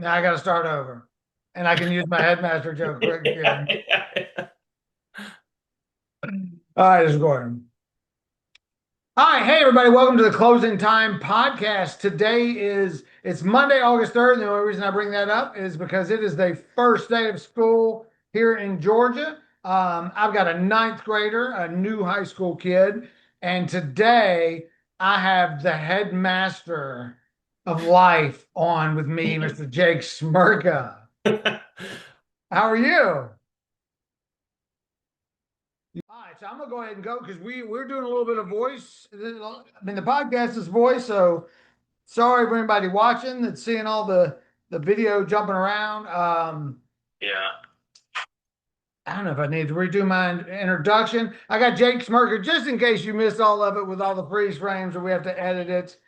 Now I got to start over, and I can use my headmaster joke quick again. All right, this is Gordon. All right, hey everybody, welcome to the Closing Time podcast. Today it's Monday, August 3rd, and the only reason I bring that up is because it is the first day of school here in Georgia. I've got a ninth grader, a new high school kid, and today I have the headmaster of life on with me, Mr. Jake Smerka. How are you? All right, so I'm gonna go ahead and go because we're doing a little bit of voice. I mean, the podcast is voice, so sorry for anybody watching that's seeing all the video jumping around. Yeah. I don't know if I need to redo my introduction. I got Jake Smirker just in case you missed all of it with all the freeze frames or we have to edit it.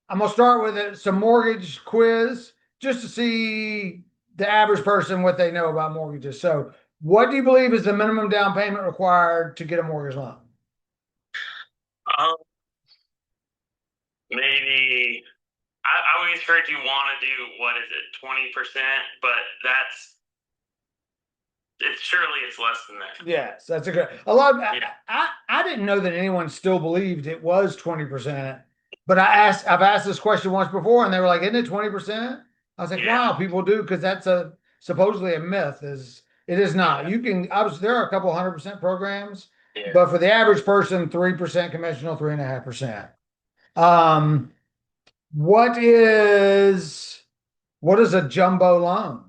I'm gonna start with some mortgage quiz just to see the average person what they know about mortgages. So, what do you believe is the minimum down payment required to get a mortgage loan? Um, maybe I always heard you want to do what is it, 20%, but it's less than that. Yes, that's a lot. Yeah. I didn't know that anyone still believed it was 20%, but I've asked this question once before, and they were like, "Isn't it 20%?" I was like, Yeah. "Wow, people do," because that's supposedly a myth. It is not. You can obviously there are a couple 100% programs, Yeah. but for the average person, 3% conventional, 3.5%. Um, what is what is a jumbo loan?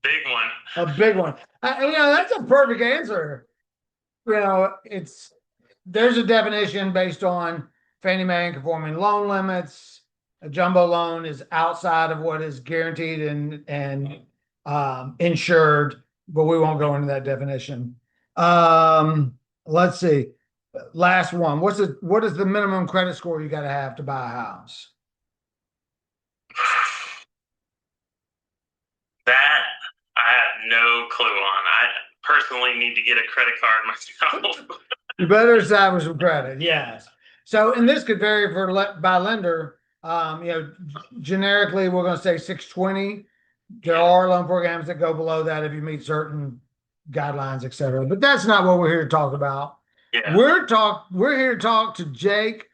Big one. A big one. That's a perfect answer. It's there's a definition based on Fannie Mae and conforming loan limits. A jumbo loan is outside of what is guaranteed and insured, but we won't go into that definition. Let's see. Last one. What is the minimum credit score you got to have to buy a house? That I have no clue on. I personally need to get a credit card myself. You better establish some credit. Yes. So, and this could vary by lender. Generically, we're going to say 620. There Yeah. are loan programs that go below that if you meet certain guidelines, et cetera. But that's not what we're here to talk about. Yeah. We're here to talk to Jake.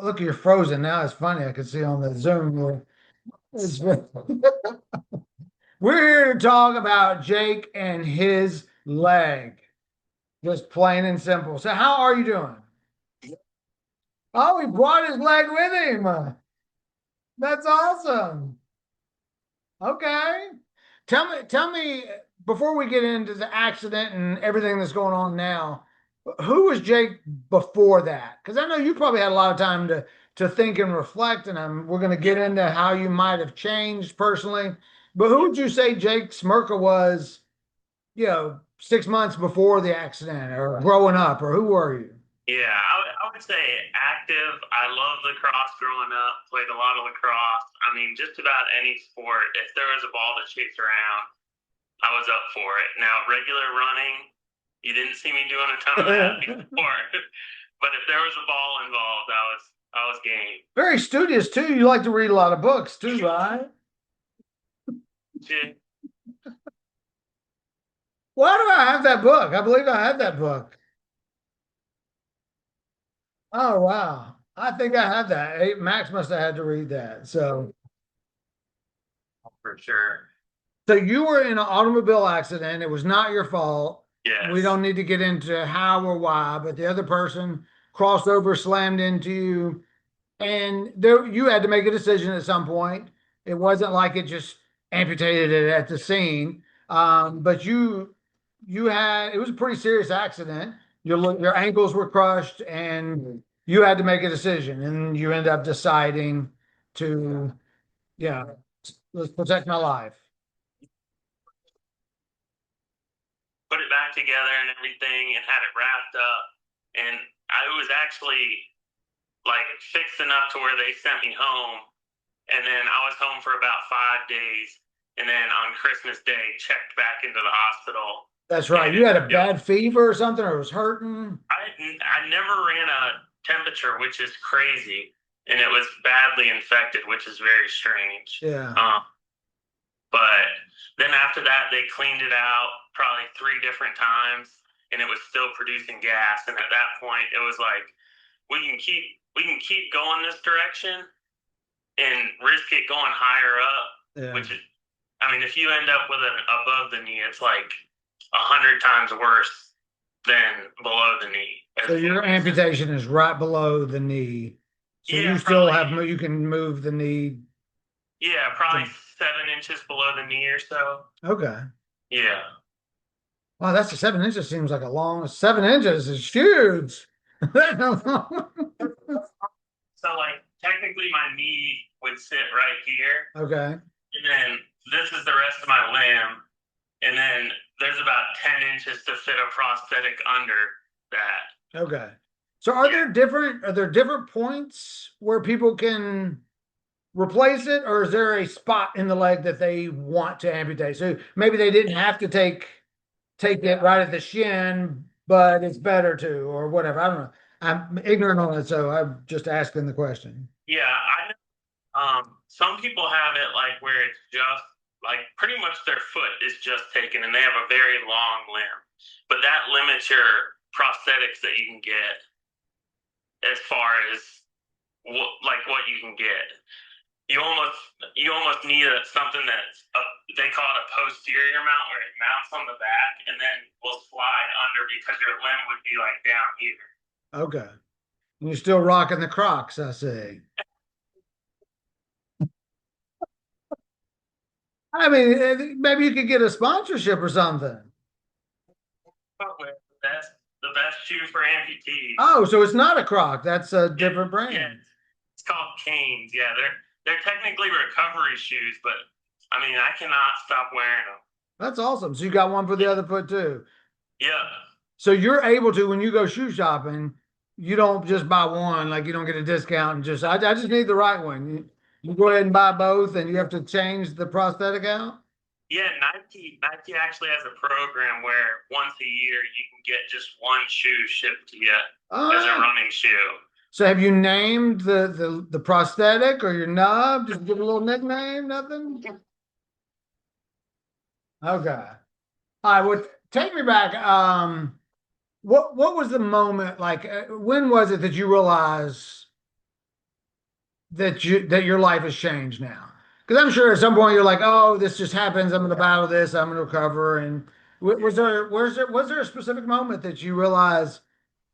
Look, you're frozen now. It's funny. I can see on the Zoom. We're here to talk about Jake and his leg. Just plain and simple. So, how are you doing? Oh, he brought his leg with him. That's awesome. Okay. Tell me before we get into the accident and everything that's going on now, who was Jake before that? Because I know you probably had a lot of time to think and reflect, and we're going to get into how you might have changed personally. But who would you say Jake Smerka was, 6 months before the accident or growing up, or who were you? Yeah, I would say active. I loved lacrosse growing up, played a lot of lacrosse. I mean, just about any sport. If there was a ball to chase around, I was up for it. Now, regular running, you didn't see me doing a ton of that before. But if there was a ball involved, I was game. Very studious too. You like to read a lot of books too, right? Yeah. Why do I have that book? I believe I have that book. Oh wow. I think I have that. Max must have had to read that. For sure. So you were in an automobile accident. It was not your fault. Yes. We don't need to get into how or why, but the other person crossed over, slammed into you, and there you had to make a decision at some point. It wasn't like it just amputated it at the scene. But you had it was a pretty serious accident. Your ankles were crushed, and you had to make a decision, and you end up deciding to, yeah, let's protect my life. Put it back together and everything and had it wrapped up. And I was actually like fixed enough to where they sent me home. And then I was home for about 5 days. And then on Christmas Day, checked back into the hospital. That's right. You had a bad fever or something, or it was hurting. I never ran a temperature, which is crazy. and it was badly infected, which is very strange. Yeah. But then after that, they cleaned it out probably 3 different times, and it was still producing gas. And at that point, it was like we can keep going this direction and risk it going higher up. Yeah. Which is, I mean, if you end up with an above the knee, it's like 100 times worse than below the knee. So your amputation is right below the knee. So Yeah, you still probably. have, you can move the knee. Yeah, probably 7 inches below the knee or so. Okay. Yeah. Wow, that's a 7 inches seems like a long 7 inches is huge. So like technically my knee would sit right here, Okay. and then this is the rest of my limb, and then there's about 10 inches to fit a prosthetic under that. Okay. So are there different points where people can replace it, or is there a spot in the leg that they want to amputate? So maybe they didn't have to take it right at the shin, but it's better to, or whatever. I don't know. I'm ignorant on it, so I'm just asking the question. Yeah, I know. Some people have it like where it's just like pretty much their foot is just taken, and they have a very long limb, but that limits your prosthetics that you can get as far as what you can get. You almost need something that's they call it a posterior mount, where it mounts on the back and then will slide under because your limb would be like down here. Okay. And you're still rocking the Crocs, I see. I mean, maybe you could get a sponsorship or something. Probably the best shoe for amputees. Oh, so it's not a Croc. That's a different brand. Yeah, it's called Canes. Yeah, they're technically recovery shoes, but I mean I cannot stop wearing them. That's awesome. So you got one for the other foot too. Yeah. So you're able to, when you go shoe shopping, you don't just buy one, like you don't get a discount and I just need the right one. You go ahead and buy both and you have to change the prosthetic out. Yeah, Nike actually has a program where once a year you can get just one shoe shipped to you as a Ah, running shoe. so have you named the prosthetic or your nub? Just give it a little nickname, nothing? Okay. All right, well, take me back. What was the moment like? When was it that you realized that your life has changed now? Because I'm sure at some point you're like, oh, this just happens. I'm going to battle this. I'm going to recover. And was there a specific moment that you realized,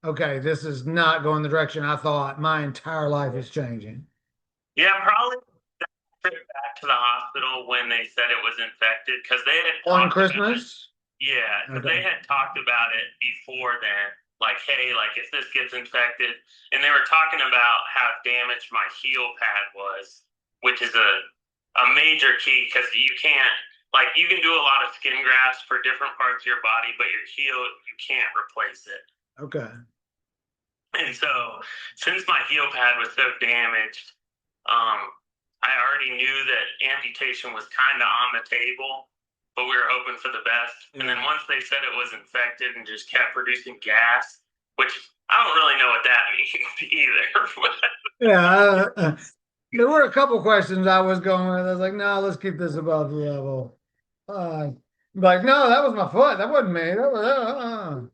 okay, this is not going the direction I thought. My entire life is changing. Yeah, probably that trip back to the hospital when they said it was infected because they had On talked about it. Christmas? Yeah, because Okay. they had talked about it before then. Like, hey, like if this gets infected, and they were talking about how damaged my heel pad was, which is a major key because you can't like you can do a lot of skin grafts for different parts of your body, but your heel you can't replace it. Okay. And so, since my heel pad was so damaged, um, I already knew that amputation was kind of on the table, but we were hoping for the best. And then once they said it was infected and just kept producing gas, which I don't really know what that means either. Yeah. There were a couple questions I was going with. I was like, no, let's keep this above the level. Like, no, that was my foot. That wasn't me. That was,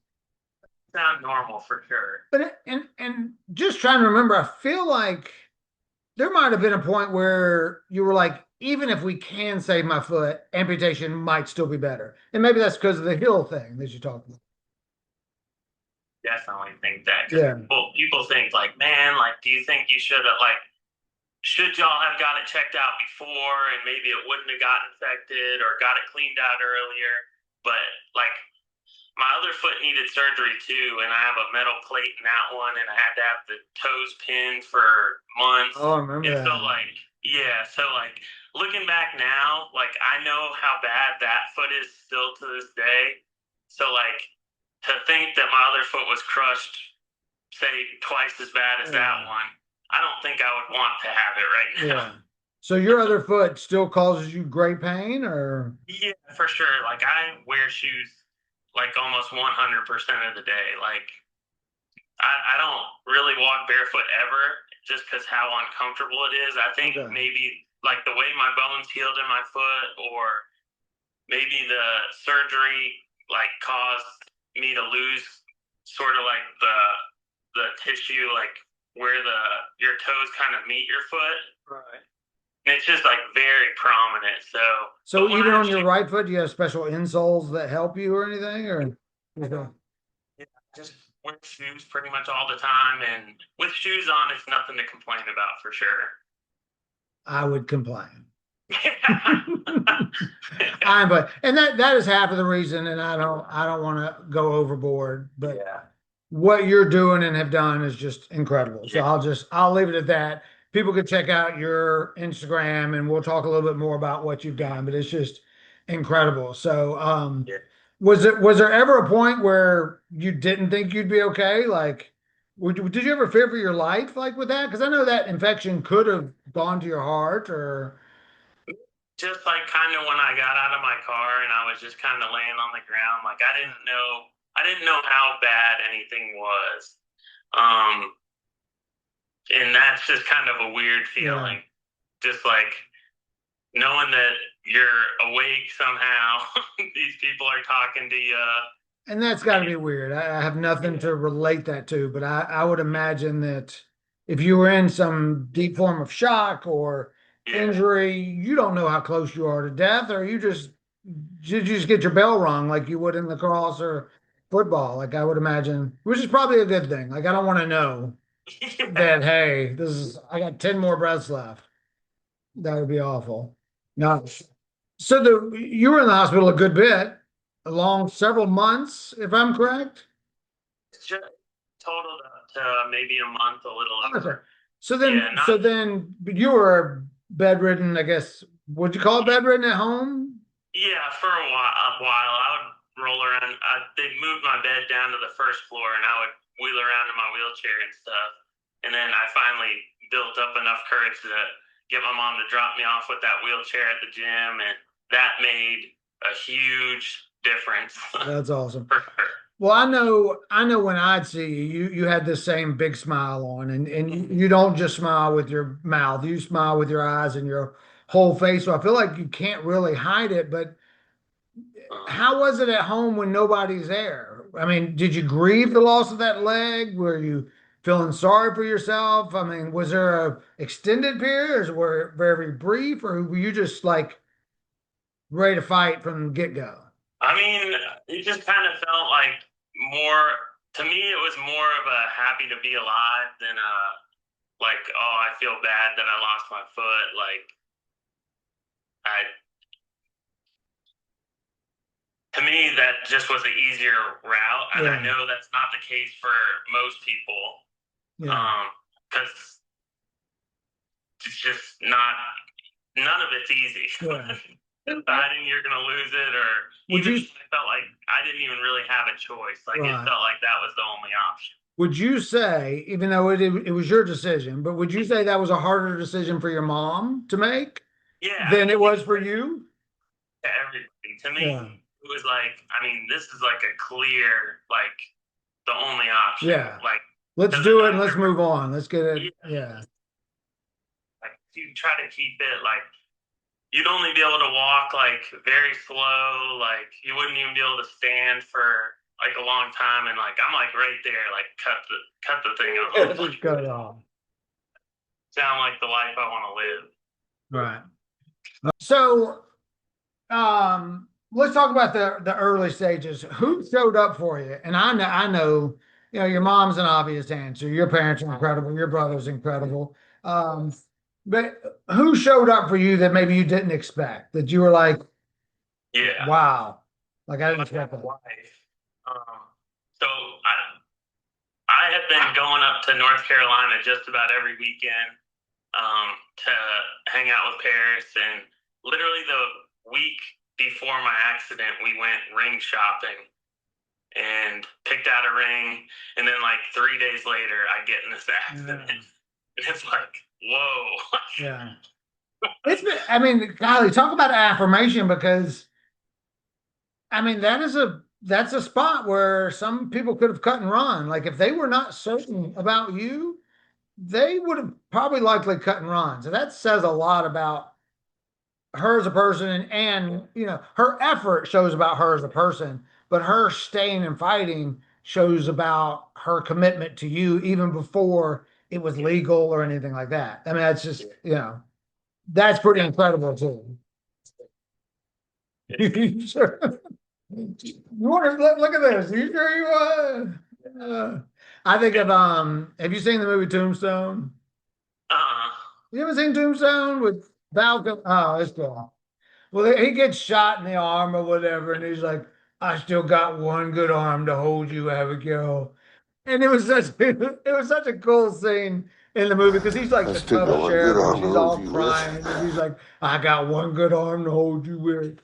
Sound normal for sure. and just trying to remember, I feel like there might have been a point where you were like, even if we can save my foot, amputation might still be better. And maybe that's because of the heel thing that you talked about. Definitely think that. Yeah. People think like, man, like, do you think you should have should y'all have got it checked out before and maybe it wouldn't have got infected or got it cleaned out earlier? But like my other foot needed surgery too, and I have a metal plate in that one, and I had to have the toes pinned for months. Oh, I remember And that. so like, yeah, so like looking back now, like I know how bad that foot is still to this day. So like to think that my other foot was crushed, say twice as bad as that one, I don't think I would want to have it right now. Yeah. So your other foot still causes you great pain, or? Yeah, for sure. Like I wear shoes like almost 100% of the day. Like I don't really walk barefoot ever. just because how uncomfortable it is. I think Okay. maybe like the way my bones healed in my foot, or maybe the surgery like caused me to lose sort of like the tissue like where the your toes kind of meet your foot. Right. And it's just like very prominent. So, So but when even I on your actually right foot, do you have special insoles that help you or anything? Or okay. yeah, just wear shoes pretty much all the time, and with shoes on, it's nothing to complain about for sure. I would complain. But and that is half of the reason, and I don't want to go overboard, but Yeah. what you're doing and have done is just incredible. So Yeah. I'll leave it at that. People can check out your Instagram and we'll talk a little bit more about what you've done, but it's just incredible. So Yeah. was there ever a point where you didn't think you'd be okay? Like did you ever fear for your life like with that? Because I know that infection could have gone to your heart or Just like kind of when I got out of my car and I was just kind of laying on the ground, like I didn't know how bad anything was. Um, and that's just kind of a weird yeah. feeling. Just like knowing that you're awake somehow, these people are talking to you. And that's got to be weird. I have nothing Yeah. to relate that to, but I would imagine that if you were in some deep form of shock or Yeah. injury, you don't know how close you are to death, or you just get your bell rung like you would in lacrosse or football. Like I would imagine, which is probably a good thing. Like I don't want to know that, hey, I got 10 more breaths left. That would be awful. No. So you were in the hospital a good bit, along several months, if I'm correct. It's just totaled up to maybe a month, a little Okay. over. Yeah, not So then you were bedridden, I guess. Would you call it bedridden at home? yeah, for a while I would roll around. They moved my bed down to the first floor, and I would wheel around in my wheelchair and stuff. And then I finally built up enough courage to get my mom to drop me off with that wheelchair at the gym, and that made a huge difference That's awesome. for her. Well, I know when I'd see you, you had this same big smile on, and you don't just smile with your mouth, you smile with your eyes and your whole face. So I feel like you can't really hide it, but Um, how was it at home when nobody's there? I mean, did you grieve the loss of that leg? Were you feeling sorry for yourself? I mean, was there a extended period or were it very brief, or were you just like ready to fight from the get-go? I mean, it just kind of felt like more to me. It was more of a happy to be alive than a like, oh, I feel bad that I lost my foot. Like, I to me that just was an easier route, and I Yeah, know that's not the case for most people, yeah, because it's just not. None of it's easy. yeah. Deciding you're gonna lose it, or Would even you, I felt like I didn't even really have a choice. Like it right? felt like that was the only option. Would you say, even though it was your decision, but would you say that was a harder decision for your mom to make Yeah, I than mean, it was for you? to everybody. To Yeah, me, it was like, I mean, this is like a clear, like the only option. yeah. Like, Let's because the do it and let's doctor, move on. Let's get it. yeah, Yeah. like you try to keep it like you'd only be able to walk like very slow, like you wouldn't even be able to stand for like a long time, and like I'm like right there, like cut the thing off. Just cut it off. Sound like the life I want to live. Right. So, let's talk about the early stages. Who showed up for you? And you know, your mom's an obvious answer. Your parents are incredible. Your brother's incredible. Um, but who showed up for you that maybe you didn't expect? That you were like, Yeah, wow, like I didn't my expect that. wife. Um, so I had been going up to North Carolina just about every weekend to hang out with Paris. And literally the week before my accident, we went ring shopping and picked out a ring. And then, like 3 days later, I get in this accident. Yeah. And it's like, whoa. Yeah. I mean, golly, talk about affirmation because I mean, that's a spot where some people could have cut and run. Like if they were not certain about you, they would have probably likely cut and run. So that says a lot about her as a person, and you know, her effort shows about her as a person, but her staying and fighting shows about her commitment to you even before it was legal or anything like that. I mean, that's just, you know, that's pretty incredible too. You sure? You want to look at this? You sure you I think of have you seen the movie Tombstone? Uh, You ever seen Tombstone with Val? Oh, it's cool. Well, he gets shot in the arm or whatever, and he's like, "I still got one good arm to hold you, Abigail." And it was such a cool scene in the movie because he's like I the still tough got one good sheriff, and arm to she's hold all you crying, and he's with. like, "I got one good arm to hold you with."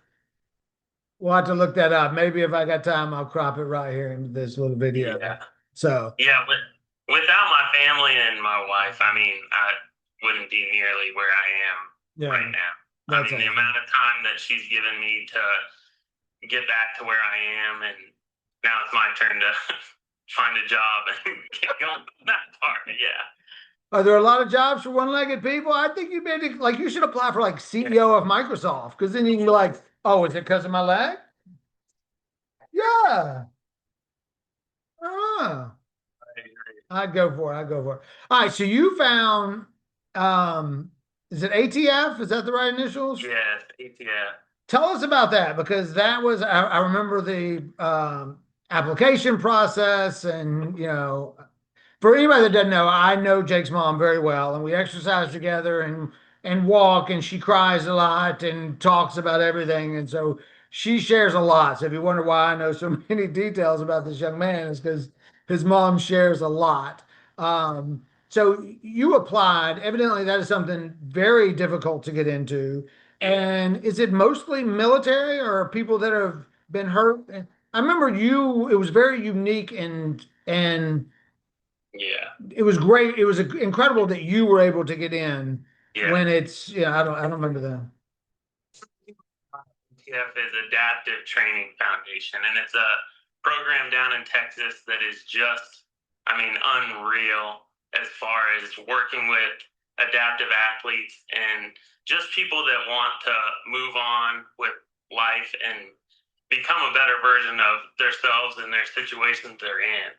We'll have to look that up. Maybe if I got time, I'll crop it right here into this little video. yeah, So, yeah. Without my family and my wife, I mean, I wouldn't be nearly where I am yeah, right now. I that's mean, the awesome. amount of time that she's given me to get back to where I am, and now it's my turn to find a job and get going on that part. Yeah. Are there a lot of jobs for one-legged people? I think you maybe like you should apply for like CEO of Microsoft because then you can be like, oh, is it because of my leg? Yeah. Ah, I'd go for it. I'd go for it. All right. So you found, um, is it ATF? Is that the right initials? Yes, yeah. Tell us about that because that was, I remember the application process and, you know, for anybody that doesn't know, I know Jake's mom very well, and we exercise together and walk, and she cries a lot and talks about everything, and so she shares a lot. So if you wonder why I know so many details about this young man, is because his mom shares a lot. So you applied. Evidently, that is something very difficult to get into. And is it mostly military or people that have been hurt? I remember you. It was very unique and Yeah. it was great. It was incredible that you were able to get in Yeah. when it's, yeah, I don't remember that. TF is Adaptive Training Foundation, and it's a program down in Texas that is just, I mean, unreal as far as working with adaptive athletes and just people that want to move on with life and become a better version of themselves and their situations they're in.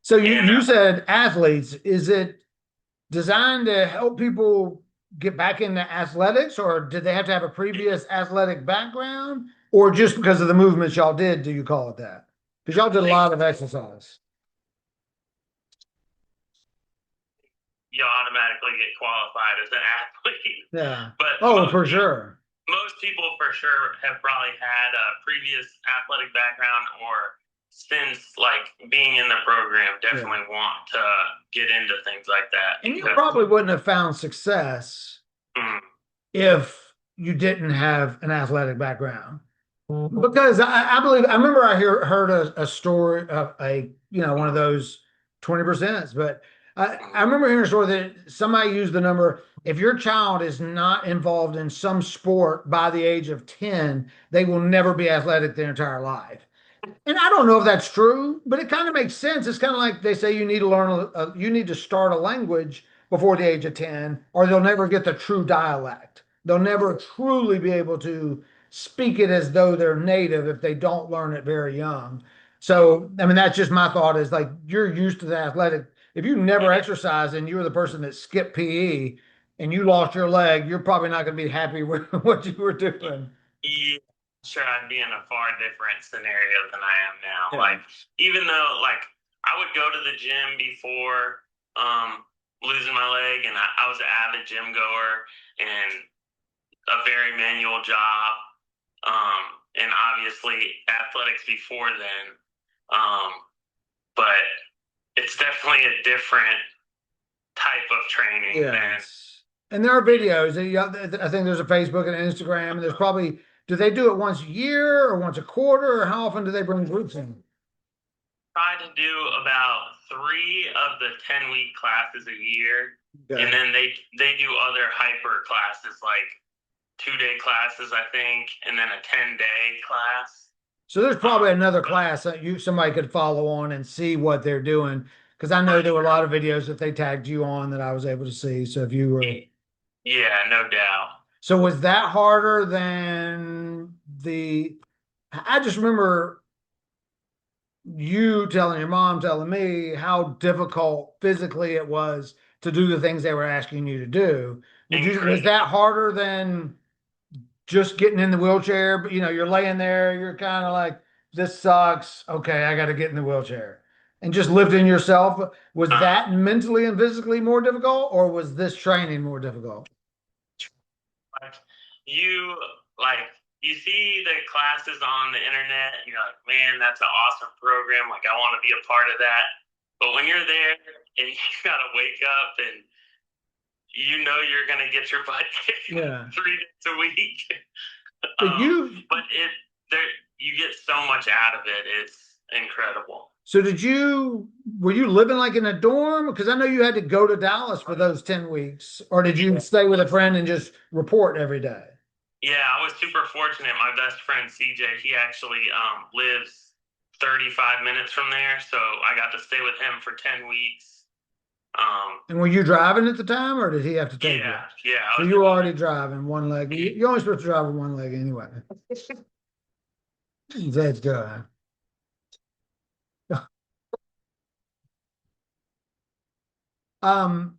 So And you said athletes. Is it designed to help people get back into athletics, or did they have to have a previous athletic background, or just because of the movements y'all did, do you call it that? Because y'all did a lot of exercise. you automatically get qualified as an athlete. Yeah. But Oh, for sure. most people for sure have probably had a previous athletic background or since like being in the program definitely want to get into things like that. And you probably wouldn't have found success if you didn't have an athletic background. Because I believe I remember heard a story of a, you know, one of those 20%, but I remember hearing a story that somebody used the number, if your child is not involved in some sport by the age of 10, they will never be athletic their entire life. And I don't know if that's true, but it kind of makes sense. It's kind of like they say you need to you need to start a language before the age of 10, or they'll never get the true dialect. They'll never truly be able to speak it as though they're native if they don't learn it very young. So, I mean, that's just my thought is like you're used to the athletic. If you never exercised and you were the person that skipped PE and you lost your leg, you're probably not going to be happy with what you were doing. Yeah, sure, I'd be in a far different scenario than I am now. Yeah. Like, even though, like, I would go to the gym before losing my leg, and I was an avid gym goer and a very manual job, and obviously athletics before then. But it's definitely a different type of training than. Yes. And there are videos. I think there's a Facebook and Instagram, and there's probably, do they do it once a year or once a quarter, or how often do they bring groups in? Try to do about 3 of the 10-week classes a year, Okay. and then they do other hyper classes like 2-day classes, I think, and then a 10-day class. So there's probably another class that somebody could follow on and see what they're doing. Because I know there were a lot of videos that they tagged you on that I was able to see. So if you were, Yeah, no doubt. so was that harder than the, I just remember you telling your mom, telling me how difficult physically it was to do the things they were asking you to do. Was Incredible. that harder than just getting in the wheelchair? But you're laying there, you're kind of like, this sucks. Okay, I got to get in the wheelchair. And just lifting yourself, was Uh, that mentally and physically more difficult, or was this training more difficult? like you like you see the classes on the internet, and you're like, man, that's an awesome program. Like, I want to be a part of that. But when you're there and you gotta wake up and you're gonna get your butt kicked Yeah. 3 days a week. But you, But there you get so much out of it. It's incredible. so were you living like in a dorm? Because I know you had to go to Dallas for those 10 weeks, or did you stay with a friend and just report every day? Yeah, I was super fortunate. My best friend CJ, he actually lives 35 minutes from there, so I got to stay with him for 10 weeks. And were you driving at the time, or did he have to take you? Yeah, I So was you were already driving. driving one leg. You're only supposed to drive with one leg anyway. That's good. Um,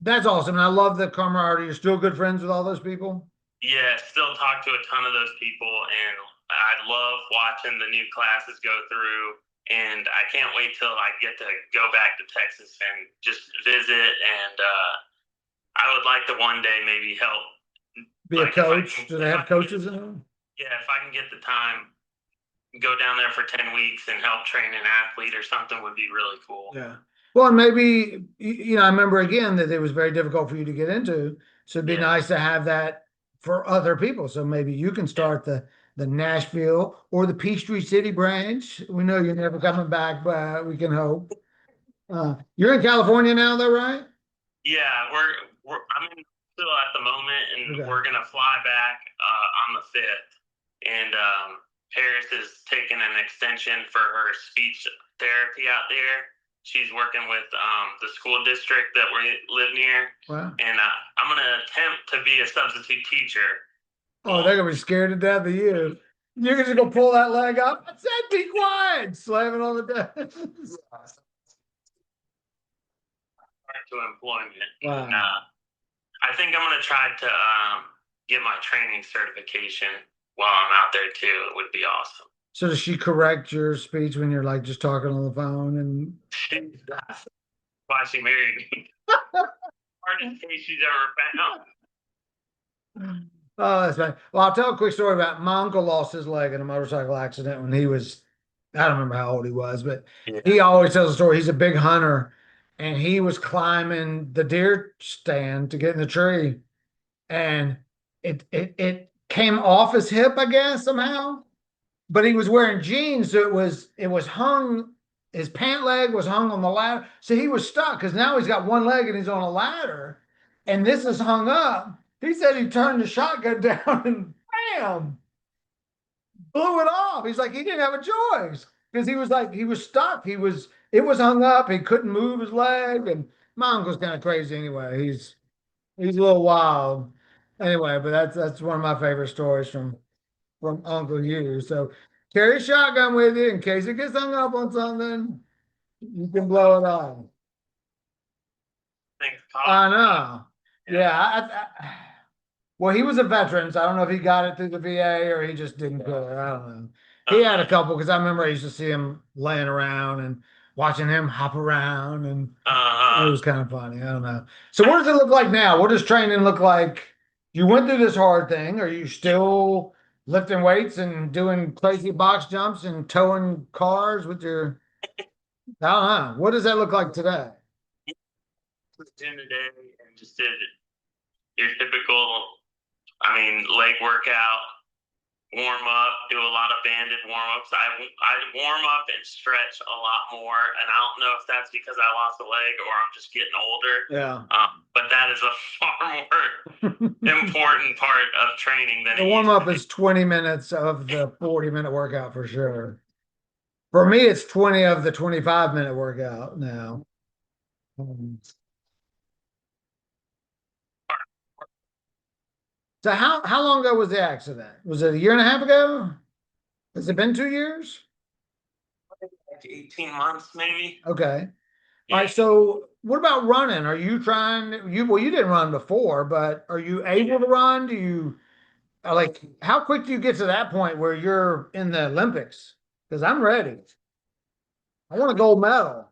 that's awesome. And I love the camaraderie. You're still good friends with all those people. Yeah, still talk to a ton of those people, and I love watching the new classes go through. And I can't wait till I get to go back to Texas and just visit. And I would like to one day maybe help. Be a Like if I coach. can, Do they if I have can get, coaches in them? yeah, if I can get the time, go down there for 10 weeks and help train an athlete or something would be really cool. Yeah. Well, and maybe, I remember again that it was very difficult for you to get into. So it'd be Yeah, nice to have that for other people. So maybe you can yeah, start the Nashville or the Peachtree City branch. We know you're never coming back, but we can hope. You're in California now, though, right? yeah. I'm in still at the moment, and Okay. we're gonna fly back on the 5th. And Paris is taking an extension for her speech therapy out there. She's working with the school district that we live near, Wow. and I'm gonna attempt to be a substitute teacher. Oh, they're gonna be scared to death of you. You're just gonna pull that leg up. I said, be quiet. Slam it on the desk. To employment. Wow. And, I think I'm gonna try to get my training certification while I'm out there too. It would be awesome. So does she correct your speech when you're like just talking on the phone and That's why she married me. Hardest case she's ever found. oh, that's right. Well, I'll tell a quick story about my uncle lost his leg in a motorcycle accident when he was, I don't remember how old he was, but Yeah. he always tells a story. He's a big hunter and he was climbing the deer stand to get in the tree and it came off his hip, I guess, somehow. But he was wearing jeans, so it was hung. His pant leg was hung on the ladder, so he was stuck because now he's got one leg and he's on a ladder, and this is hung up. He said he turned the shotgun down and bam, blew it off. He's like he didn't have a choice because he was stuck. It was hung up. He couldn't move his leg, and my uncle's kind of crazy anyway. He's a little wild anyway, but that's one of my favorite stories from Uncle Hugh. So carry a shotgun with you in case it gets hung up on something. You can blow it off. Thanks, I Pop. know. Yeah. Yeah. Well, he was a veteran, so I don't know if he got it through the VA or he just didn't go there. I don't know. He had a couple because I remember I used to see him laying around and watching him hop around, and it Uh, was kind of funny. I don't know. So, what does it look like now? What does training look like? You went through this hard thing. Are you still lifting weights and doing crazy box jumps and towing cars with your? I don't know. What does that look like today? gym today and just did your typical, I mean, leg workout, warm up, do a lot of banded warm ups. I warm up and stretch a lot more, and I don't know if that's because I lost a leg or I'm just getting older. Yeah. But that is a far more important part of training than The it warm used to up be. is 20 minutes of the 40-minute workout for sure. For me, it's 20 of the 25-minute workout now. Um, So how long ago was the accident? Was it a year and a half ago? Has it been 2 years? Like 18 months, maybe. Okay. All Yeah. right. So what about running? Are you trying you didn't run before, but are you able to run? Do you like how quick do you get to that point where you're in the Olympics? Because I'm ready. I want a gold medal.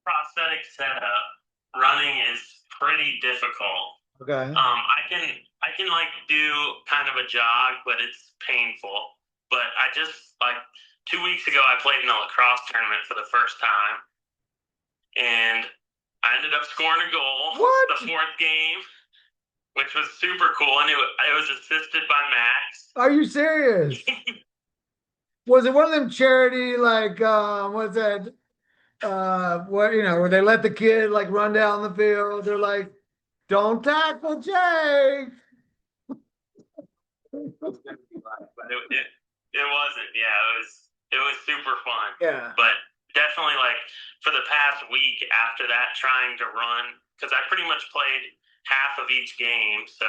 Prosthetic setup, running is pretty difficult. Okay. I can like do kind of a jog, but it's painful. But I just like 2 weeks ago I played in a lacrosse tournament for the first time, and I ended up scoring a goal What? the fourth game, which was super cool, and it was assisted by Max. Are you serious? Was it one of them charity like what's that what where they let the kid like run down the field? They're like, don't tackle Jake. But it wasn't. Yeah, it was super fun. Yeah. But definitely like for the past week after that, trying to run because I pretty much played half of each game, so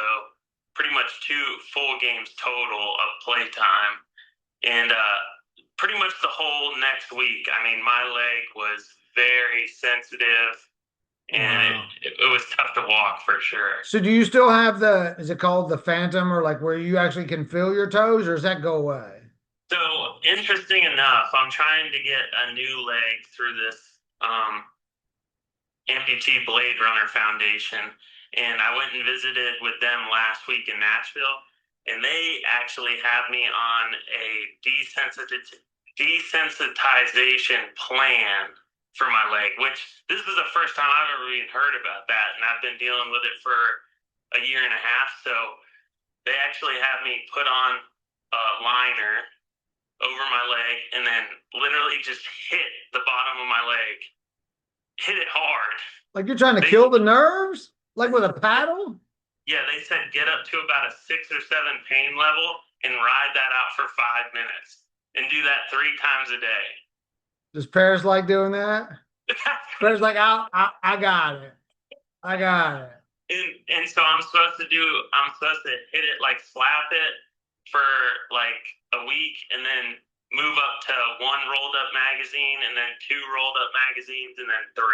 pretty much 2 full games total of play time, and pretty much the whole next week. I mean, my leg was very sensitive, and Wow. it was tough to walk for sure. So do you still have is it called the phantom or like where you actually can feel your toes or does that go away? So interesting enough, I'm trying to get a new leg through this Amputee Blade Runner Foundation, and I went and visited with them last week in Nashville, and they actually have me on a desensitization plan for my leg, which this is the first time I've ever even heard about that, and I've been dealing with it for a year and a half. So they actually have me put on a liner over my leg and then literally just hit the bottom of my leg, hit it hard. Like you're trying to They, kill the nerves? Like with a paddle? yeah, they said get up to about a 6 or 7 pain level and ride that out for 5 minutes and do that 3 times a day. Does Paris like doing that? Paris like, I got it. I got it. and so I'm supposed to hit it like slap it for like a week and then move up to 1 rolled up magazine and then 2 rolled up magazines and then 3.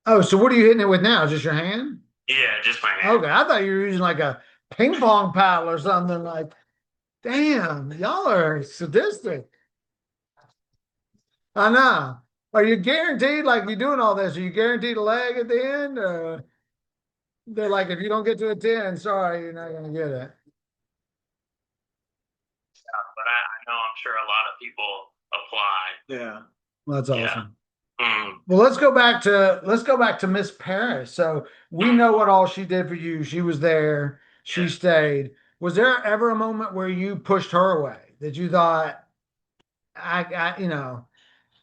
Oh, so what are you hitting it with now? Just your hand? Yeah, just my hand. Okay, I thought you were using like a ping pong paddle or something like, damn, y'all are sadistic. I know. Are you guaranteed, like you're doing all this, are you guaranteed a leg at the end? Or they're like, if you don't get to a 10, sorry, you're not gonna get it. But I know I'm sure a lot of people apply. Yeah. Well, that's Yeah. awesome. Mm. Well, let's go back to Miss Paris. So we know what all she did for you. She was there, she Yeah. stayed. Was there ever a moment where you pushed her away that you thought, I don't know.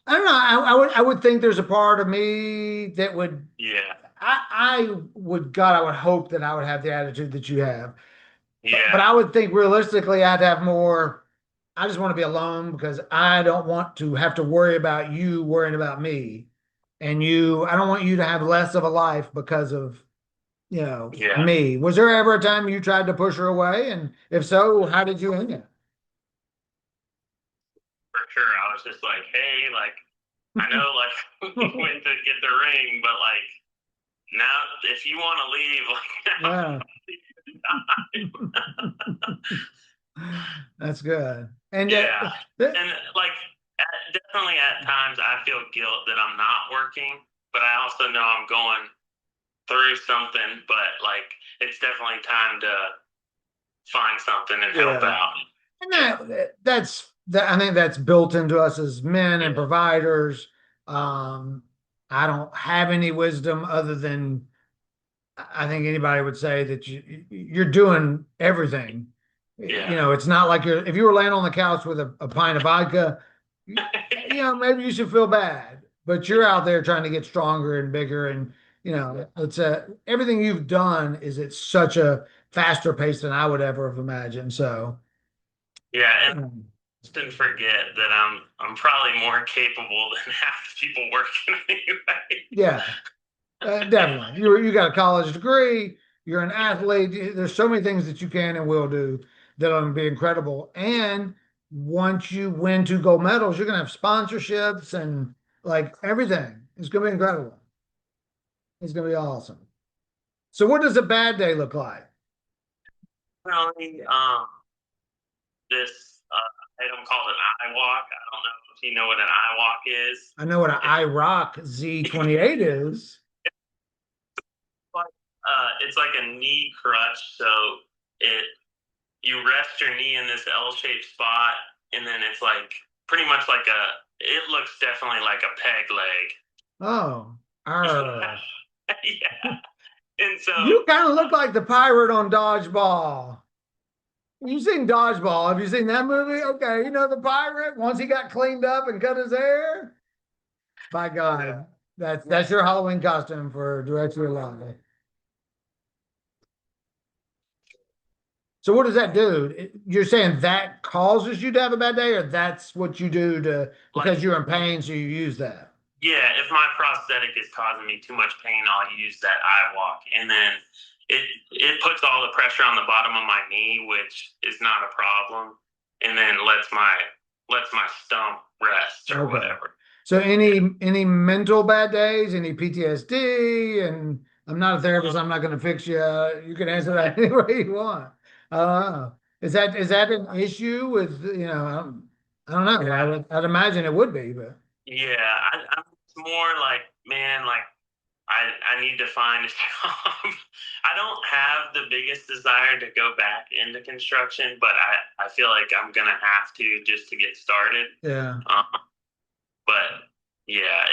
I would think there's a part of me that would Yeah. I would hope that I would have the attitude that you have. But Yeah. I would think realistically I'd have more. I just want to be alone because I don't want to have to worry about you worrying about me. And I don't want you to have less of a life because of, Yeah. me. Was there ever a time you tried to push her away? And if so, how did you end it? For sure. I was just like, hey, like, I know, like, we went to get the ring, but like, now if you want to leave, Yeah. like, That's good. And yeah. And like, definitely at times I feel guilt that I'm not working, but I also know I'm going through something, but like, it's definitely time to find something and help yeah. out. And I think that's built into us as men and Yeah. providers. Um, I don't have any wisdom other than I think anybody would say that you're doing everything. Yeah. It's not like if you were laying on the couch with a pint of vodka, maybe you should feel bad, but you're out there trying to get stronger and bigger. And, it's everything you've done is at such a faster pace than I would ever have imagined. So, Yeah. And and forget that I'm probably more capable than half the people working anyway. Yeah, definitely. You got a college degree. You're an athlete. There's so many things that you can and will do that are going to be incredible. And once you win two gold medals, you're going to have sponsorships and like everything. It's going to be incredible. It's going to be awesome. So, what does a bad day look like? Really, this item called an eye walk. I don't know if you know what an eye walk is. I know what an It's IROC Z28 is. like it's like a knee crutch. So it you rest your knee in this L-shaped spot, and then it's like pretty much like a. It looks definitely like a peg leg. Oh, Yeah, arr. yeah. And so You kind of look like the pirate on Dodgeball. You've seen Dodgeball. Have you seen that movie? Okay, you know the pirate once he got cleaned up and cut his hair. My God, that's your Halloween costume for the rest of your life. So what does that do? You're saying that causes you to have a bad day, or that's what you do to like because you're in pain, so you use that? yeah, if my prosthetic is causing me too much pain, I'll use that eye walk, and then it puts all the pressure on the bottom of my knee, which is not a problem, and then lets my stump rest or Okay. whatever. So any mental bad days, any PTSD, and I'm not a therapist. I'm not going to fix you. You can answer that any way you want. Is that an issue with I don't know. I'd imagine it would be, but Yeah, it's more like, man, like I need to find a job. I don't have the biggest desire to go back into construction, but I feel like I'm gonna have to just to get started. yeah, Um, but yeah,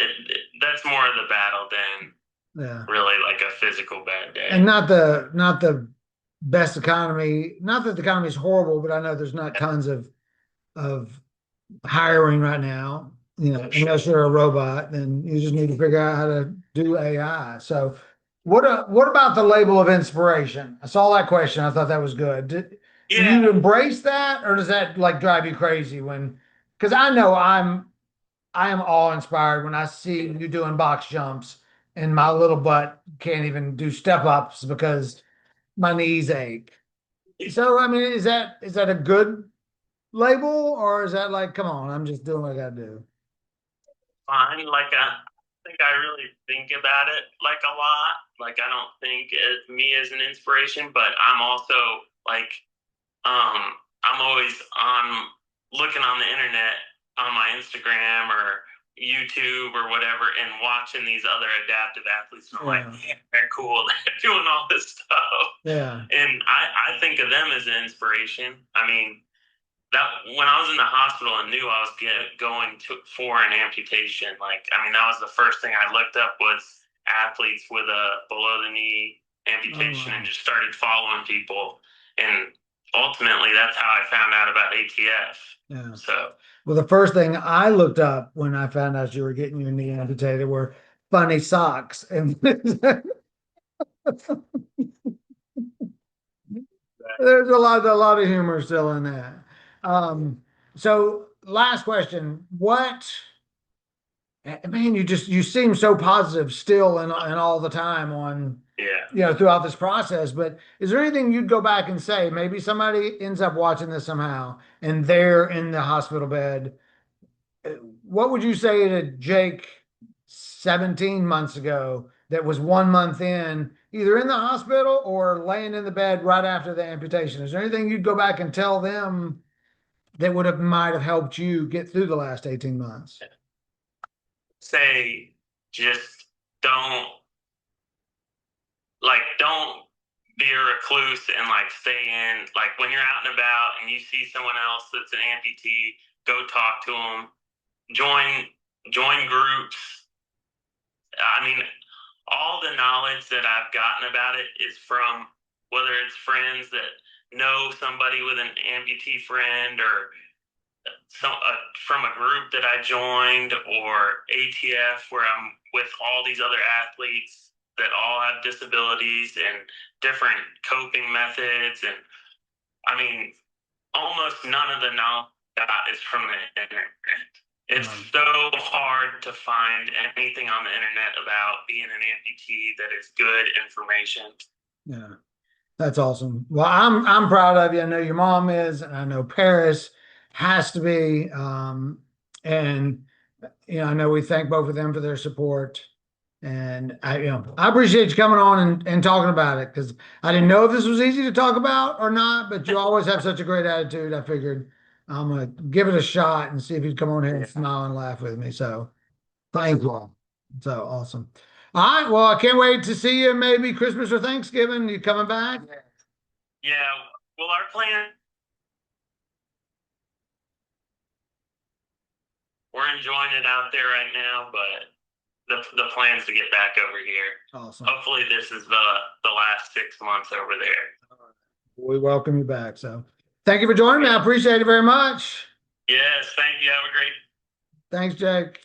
that's more of the battle than yeah, really like a physical bad and day. not the best economy. Not that the economy is horrible, but I know there's not tons of hiring right now. Unless you're a robot, then you just need to figure out how to do AI. So, what about the label of inspiration? I saw that question. I thought that was good. Do Yeah, you embrace that, or does that like drive you crazy when? Because I know I am awe inspired when I see you doing box jumps, and my little butt can't even do step ups because my knees ache. So, I mean, is that a good label, or is that like, come on, I'm just doing what I gotta do? fine. Like I think I really think about it like a lot. Like I don't think as me as an inspiration, but I'm also like I'm always on looking on the internet on my Instagram or YouTube or whatever and watching these other adaptive athletes. And I'm like, Yeah, man, they're cool. They're doing all this stuff. yeah. And I think of them as an inspiration. I mean, that when I was in the hospital and knew I was going for an amputation, like, I mean, that was the first thing I looked up was athletes with a below the knee Oh, amputation and wow. just started following people. And ultimately, that's how I found out about ATF. Yeah. So, Well, the first thing I looked up when I found out you were getting your knee amputated were funny socks, and there's a lot of humor still in that. So last question, man, you seem so positive still and all the time on, yeah. throughout this process, but is there anything you'd go back and say, maybe somebody ends up watching this somehow and they're in the hospital bed? What would you say to Jake 17 months ago that was 1 month in, either in the hospital or laying in the bed right after the amputation? Is there anything you'd go back and tell them that would have might have helped you get through the last 18 months? Say, just don't, don't be a recluse and like stay in. Like when you're out and about and you see someone else that's an amputee, go talk to them. Join groups. I mean, all the knowledge that I've gotten about it is from whether it's friends that know somebody with an amputee friend or from a group that I joined or ATF where I'm with all these other athletes that all have disabilities and different coping methods. And I mean, almost none of the knowledge got is from the internet. It's Um, so hard to find anything on the internet about being an amputee that is good information. yeah, that's awesome. Well, I'm proud of you. I know your mom is, and I know Paris has to be. And I know we thank both of them for their support. And I appreciate you coming on and talking about it because I didn't know if this was easy to talk about or not, but you always have such a great attitude. I figured I'm gonna give it a shot and see if you'd come on here and smile and laugh with me. So thank you. So awesome. All right. Well, I can't wait to see you maybe Christmas or Thanksgiving. You coming back? Yeah, well, our plan, we're enjoying it out there right now, but the plan's to get back over here. Awesome. Hopefully, this is the last 6 months over there. We welcome you back. So thank you for joining me. I appreciate it very much. Yes, thank you. Have a great. Thanks, Jake.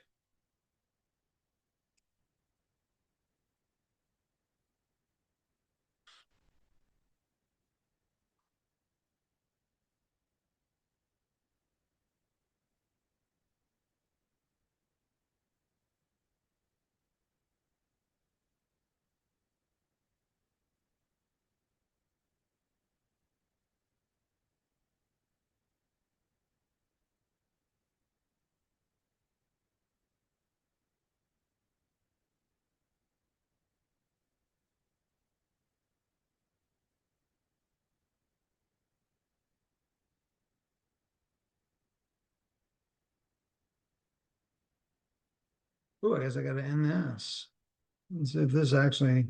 Oh, I guess I got to end this. Let's see if this actually.